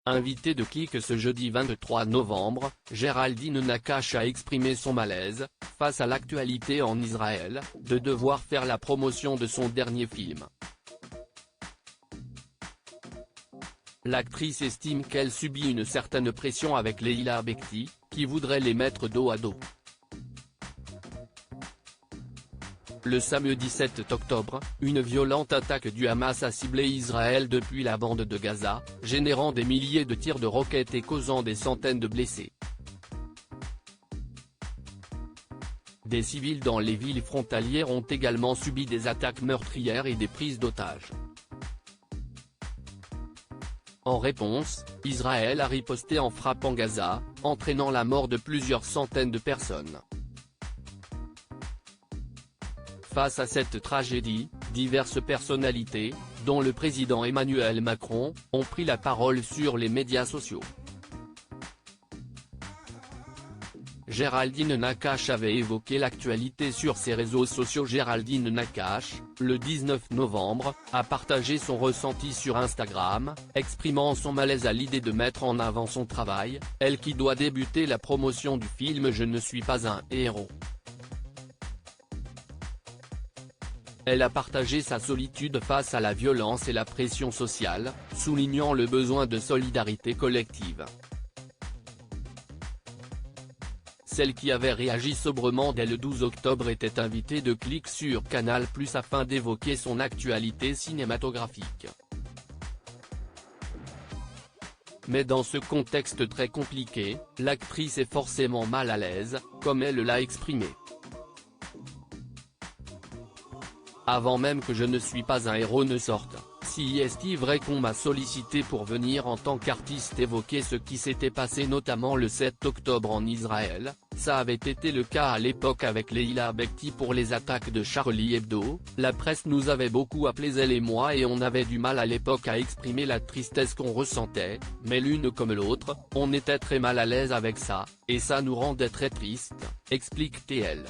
Invité de Click ce jeudi 23 novembre, Géraldine Nakache a exprimé son malaise, face à l'actualité en Israël, de devoir faire la promotion de son dernier film. L'actrice estime qu'elle subit une certaine pression avec Leila Bekti, qui voudrait les mettre dos à dos. Le samedi 7 octobre, une violente attaque du Hamas a ciblé Israël depuis la bande de Gaza, générant des milliers de tirs de roquettes et causant des centaines de blessés. Des civils dans les villes frontalières ont également subi des attaques meurtrières et des prises d'otages. En réponse, Israël a riposté en frappant Gaza, entraînant la mort de plusieurs centaines de personnes. Face à cette tragédie, diverses personnalités, dont le président Emmanuel Macron, ont pris la parole sur les médias sociaux. Géraldine Nakache avait évoqué l'actualité sur ses réseaux sociaux. Géraldine Nakache, le 19 novembre, a partagé son ressenti sur Instagram, exprimant son malaise à l'idée de mettre en avant son travail, elle qui doit débuter la promotion du film Je ne suis pas un héros. Elle a partagé sa solitude face à la violence et la pression sociale, soulignant le besoin de solidarité collective. Celle qui avait réagi sobrement dès le 12 octobre était invitée de Click sur Canal+ afin d'évoquer son actualité cinématographique. Mais dans ce contexte très compliqué, l'actrice est forcément mal à l'aise, comme elle l'a exprimé. Avant même que Je ne suis pas un héros ne sorte, si est vrai qu'on m'a sollicité pour venir en tant qu'artiste évoquer ce qui s'était passé notamment le 7 octobre en Israël, ça avait été le cas à l'époque avec Leila Bekti pour les attaques de Charlie Hebdo, la presse nous avait beaucoup appelés elle et moi et on avait du mal à l'époque à exprimer la tristesse qu'on ressentait, mais l'une comme l'autre, on était très mal à l'aise avec ça, et ça nous rendait très tristes, explique-t-elle.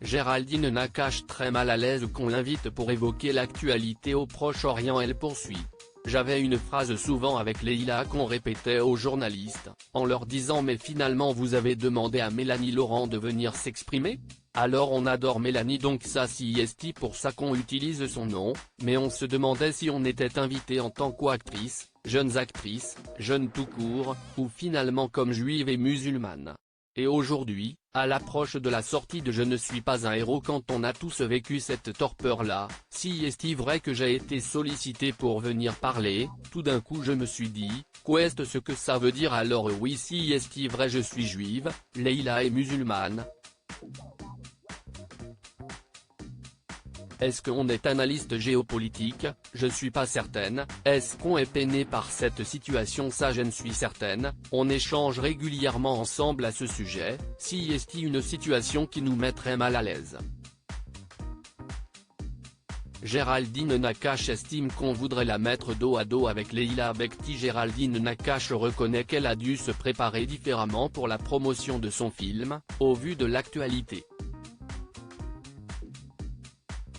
Géraldine Nakache très mal à l'aise qu'on l'invite pour évoquer l'actualité au Proche-Orient. Elle poursuit. J'avais une phrase souvent avec Leila qu'on répétait aux journalistes, en leur disant mais finalement vous avez demandé à Mélanie Laurent de venir s'exprimer ? Alors on adore Mélanie donc ça c'est pour ça qu'on utilise son nom, mais on se demandait si on était invité en tant qu'actrice, jeunes actrices, jeunes tout court, ou finalement comme juive et musulmane. Et aujourd'hui, à l'approche de la sortie de Je ne suis pas un héros quand on a tous vécu cette torpeur-là, si est vrai que j'ai été sollicité pour venir parler, tout d'un coup je me suis dit, qu'est-ce ce que ça veut dire alors oui si est vrai je suis juive, Leila est musulmane. Est-ce qu'on est analyste géopolitique? Je suis pas certaine. Est-ce qu'on est peiné par cette situation? Ça je ne suis certaine. On échange régulièrement ensemble à ce sujet, si est une situation qui nous mettrait mal à l'aise. Géraldine Nakache estime qu'on voudrait la mettre dos à dos avec Leila Bekti. Géraldine Nakache reconnaît qu'elle a dû se préparer différemment pour la promotion de son film, au vu de l'actualité.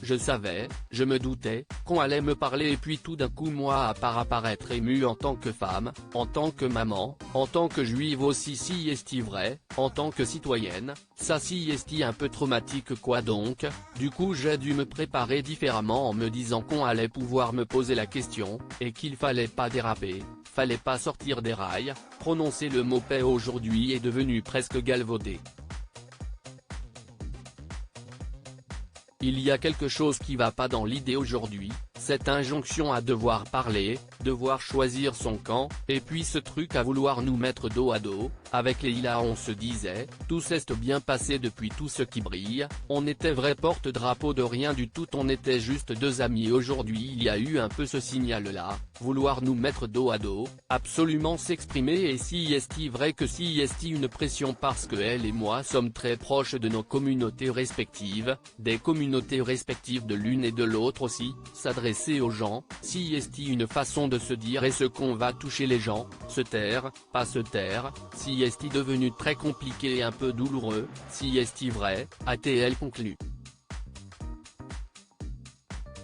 Je savais, je me doutais, qu'on allait me parler et puis tout d'un coup moi à part apparaître émue en tant que femme, en tant que maman, en tant que juive aussi si est vrai, en tant que citoyenne, ça si est un peu traumatique quoi donc, du coup j'ai dû me préparer différemment en me disant qu'on allait pouvoir me poser la question, et qu'il fallait pas déraper, fallait pas sortir des rails, prononcer le mot paix aujourd'hui est devenu presque galvaudé. Il y a quelque chose qui va pas dans l'idée aujourd'hui, cette injonction à devoir parler, devoir choisir son camp, et puis ce truc à vouloir nous mettre dos à dos. Avec Leila on se disait, tout s'est bien passé depuis tout ce qui brille, on était vrai porte-drapeau de rien du tout, on était juste deux amis. Aujourd'hui il y a eu un peu ce signal-là, vouloir nous mettre dos à dos, absolument s'exprimer et si est vrai que si est une pression parce que elle et moi sommes très proches de nos communautés respectives, des communautés respectives de l'une et de l'autre aussi, s'adresser aux gens, si est une façon de se dire est-ce qu'on va toucher les gens, se taire, pas se taire, si est devenu très compliqué et un peu douloureux, si est vrai, a-t-elle conclu.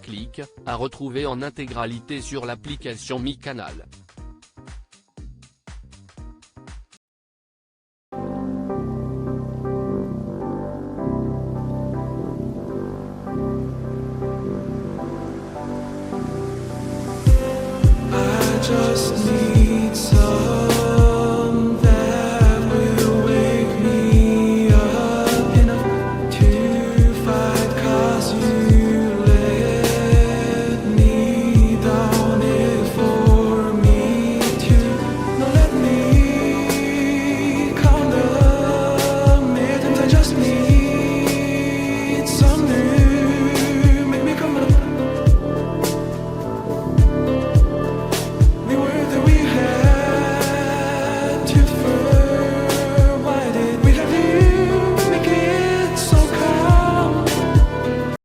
clic, à retrouver en intégralité sur l'application Mi Canal.